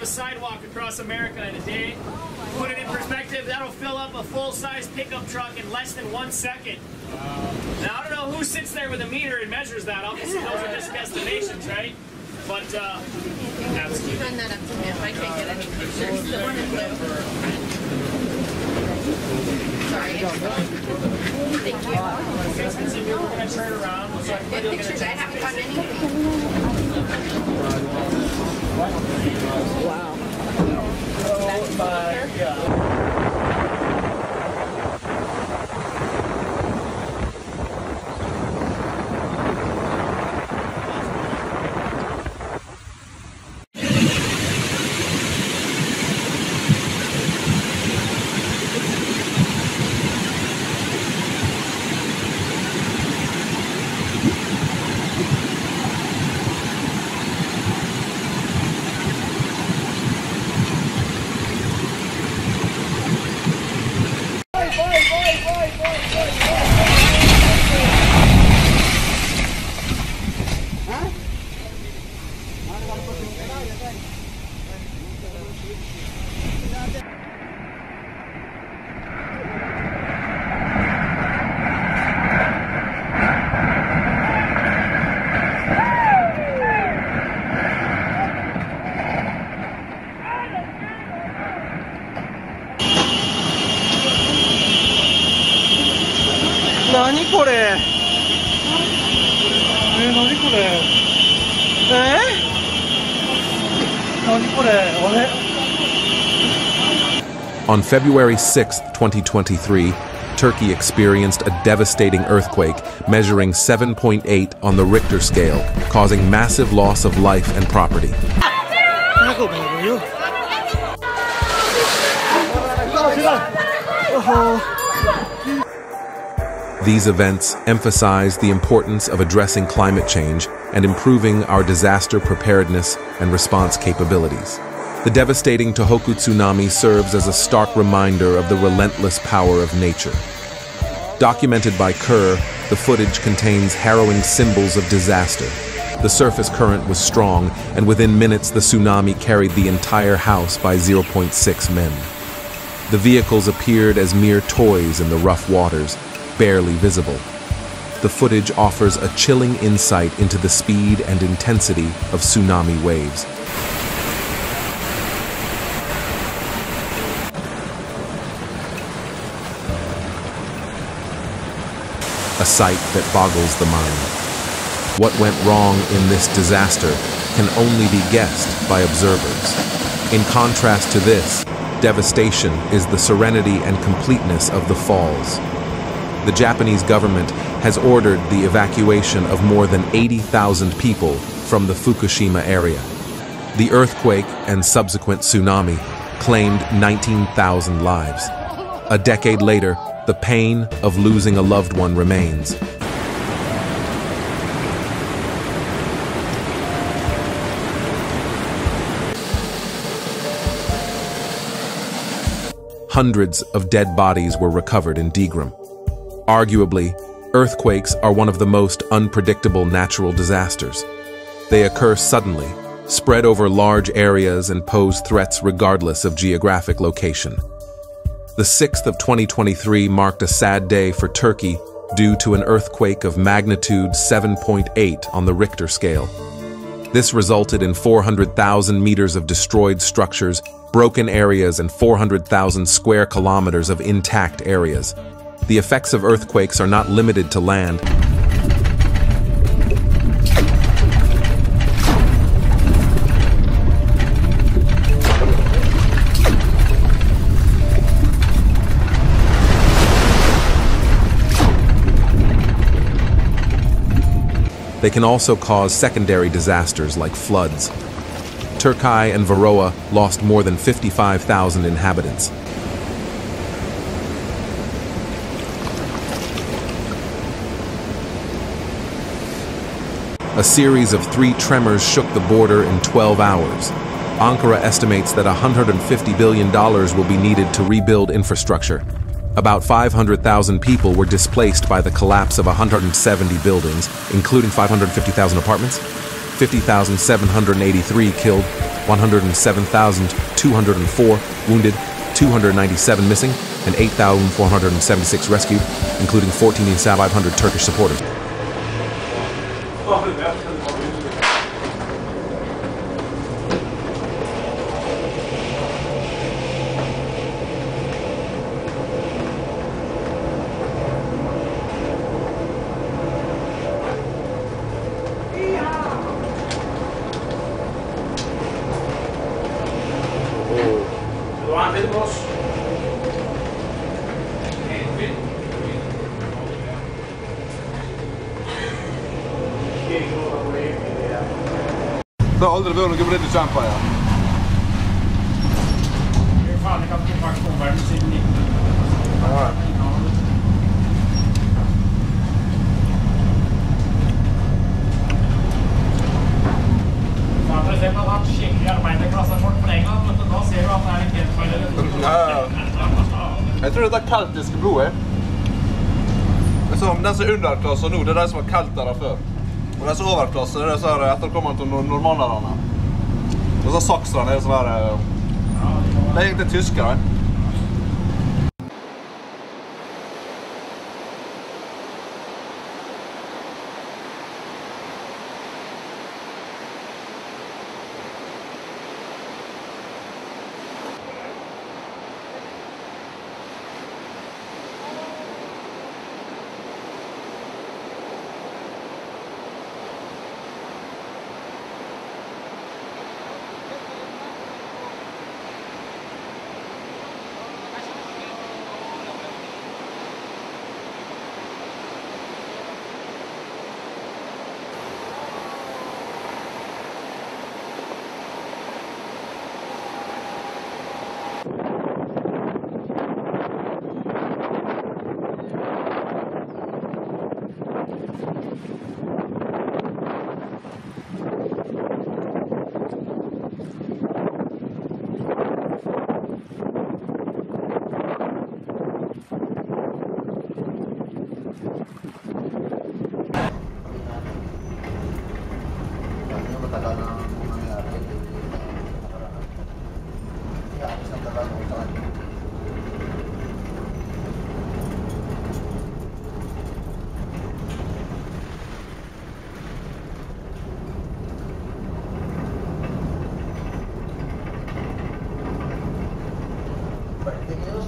a sidewalk across America in a day. Put it in perspective, that'll fill up a full-size pickup truck in less than 1 second. Now, I don't know who sits there with a meter and measures that. Obviously, those are just guesstimations, right? But, absolutely. Run that up to him. I can't get any pictures. The one in blue. Sorry. Thank you. We're going to turn around. So Get pictures. I haven't gotten anything. Wow. Oh my God. Naniこれ? Naniこれ? Naniこれ? On February 6, 2023, Turkey experienced a devastating earthquake measuring 7.8 on the Richter scale, causing massive loss of life and property. These events emphasize the importance of addressing climate change and improving our disaster preparedness and response capabilities. The devastating Tohoku tsunami serves as a stark reminder of the relentless power of nature. Documented by Kerr, the footage contains harrowing symbols of disaster. The surface current was strong, and within minutes the tsunami carried the entire house by 0.6 men. The vehicles appeared as mere toys in the rough waters, barely visible. The footage offers a chilling insight into the speed and intensity of tsunami waves. A sight that boggles the mind. What went wrong in this disaster can only be guessed by observers. In contrast to this, devastation is the serenity and completeness of the falls. The Japanese government has ordered the evacuation of more than 80,000 people from the Fukushima area. The earthquake and subsequent tsunami claimed 19,000 lives. A decade later, the pain of losing a loved one remains. Hundreds of dead bodies were recovered in Digram. Arguably, earthquakes are one of the most unpredictable natural disasters. They occur suddenly, spread over large areas, and pose threats regardless of geographic location. The 6th of 2023 marked a sad day for Turkey due to an earthquake of magnitude 7.8 on the Richter scale. This resulted in 400,000 meters of destroyed structures, broken areas, and 400,000 square kilometers of intact areas. The effects of earthquakes are not limited to land. They can also cause secondary disasters like floods. Turkey and Varroa lost more than 55,000 inhabitants. A series of 3 tremors shook the border in 12 hours. Ankara estimates that $150 billion will be needed to rebuild infrastructure. About 500,000 people were displaced by the collapse of 170 buildings, including 550,000 apartments. 50,783 killed, 107,204 wounded, 297 missing, and 8,476 rescued, including 14,500 Turkish supporters. Det har aldri vært noe bredd å kjempe, ja. Faen, jeg kan ikke tilbake på omverden siden 1900. Faen, for eksempel, han skikkelig arbeiderklassefolk på England, men da ser du at det er en genfeil. Jeg tror dette er keltiske blodet. Den som er underklasse nå, det er de som var keltere før. Og den som er overklasse, det er disse etterkommerne til normannerne. Disse sakserne er sånn her... Det er egentlig tyskere.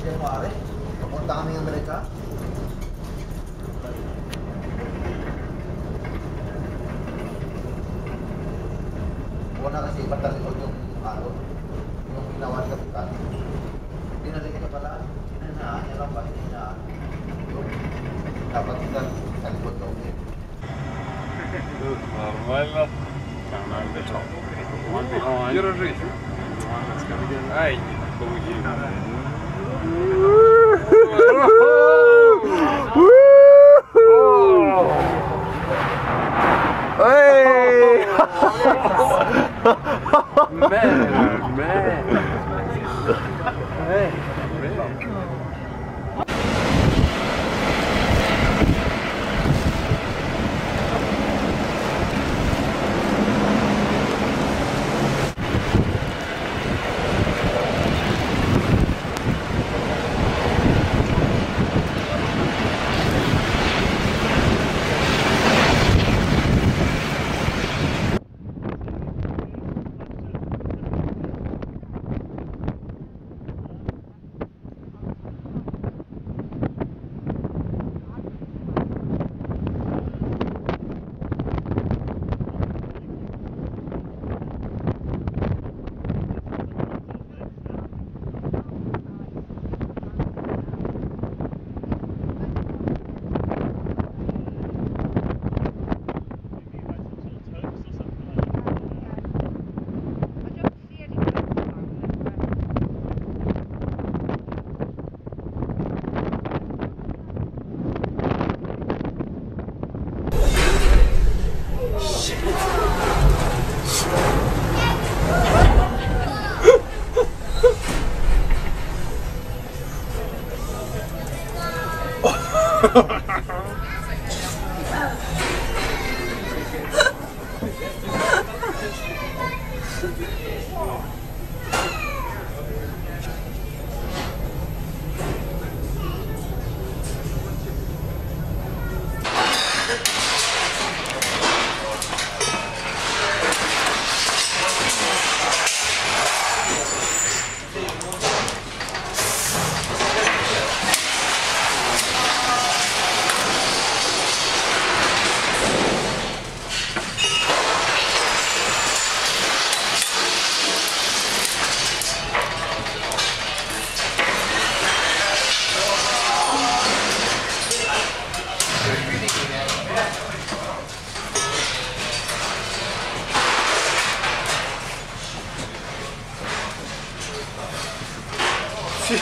Januari, papunta kami ng Amerika. Una kasi patalikod yung araw, yung ginawa ni Kapitan. Binalik niya pala, sinanaan niya lang ba, sinanaan yung dapat kita sa likod daw niya. Normal lah. Jangan betong. Gör en resa. Ska vi gå? Nej, gå in. Hey! Man. Hey. This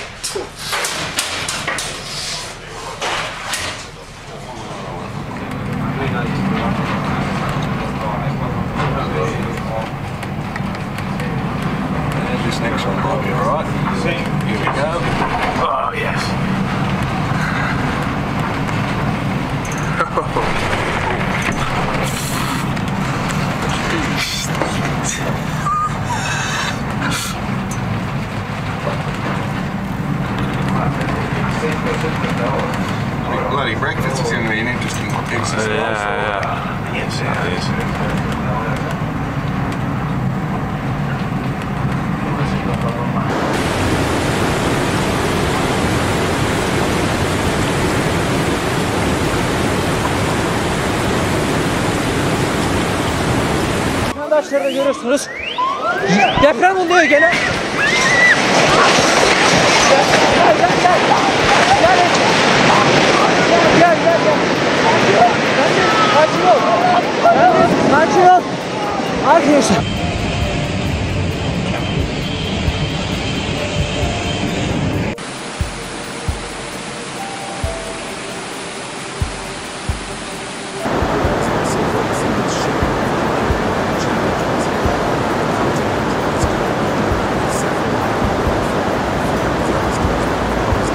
next one might be alright. Here we go. Oh, yes. Bloody breakfast is going to be an interesting exercise. Yeah. Yes, it is. Arkadaşlar da görüyorsunuz. Deprem oluyor gene. Gel gel gel. Gel gel gel. Sakin ol. Sakin ol. Arkadaşlar.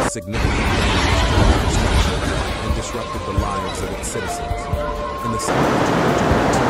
Significant infrastructure and disrupted the lives of its citizens. In the summer of 2022,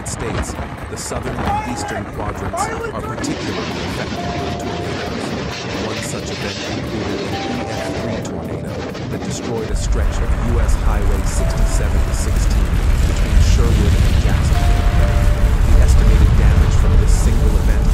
States, the southern and eastern quadrants are particularly affected by tornadoes. One such event included an EF3 tornado that destroyed a stretch of U.S. Highway 67 to 16 between Sherwood and Jacksonville. The estimated damage from this single event